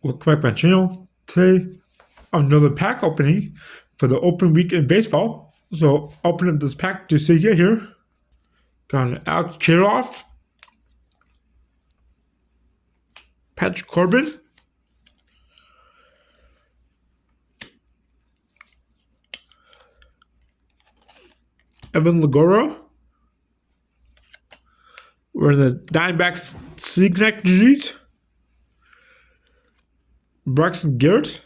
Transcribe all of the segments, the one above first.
Welcome back to my channel. Today, another pack opening for the open week in baseball. So, open up this pack just so you get here. Got an Alex Kirilloff, Patrick Corbin, Evan Lagoro. We're in the Diamondbacks City Connect jerseys. Braxton Garrett,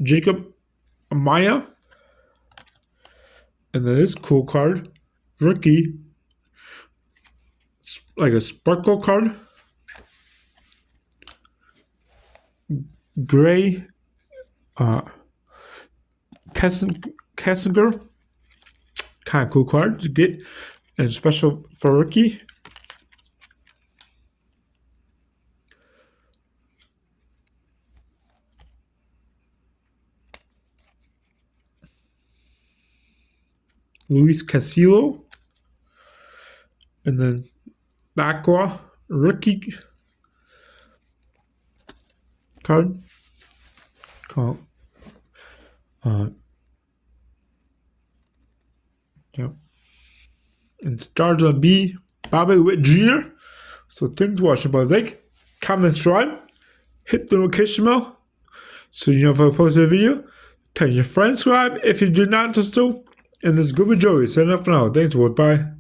Jacob Amaya, and then this cool card, rookie, like a sparkle card, Gray, Kessinger, kind of cool card to get, and special for rookie. Luis Castillo, and then Aqua rookie card called and stars on B Bobby Witt Jr. So thanks for watching, boys. Like, comment, subscribe, hit the notification bell so you know if I post a video. Tell your friends subscribe if you did not do so. And this is Good with Joey. Signing up for now. Thanks, bye.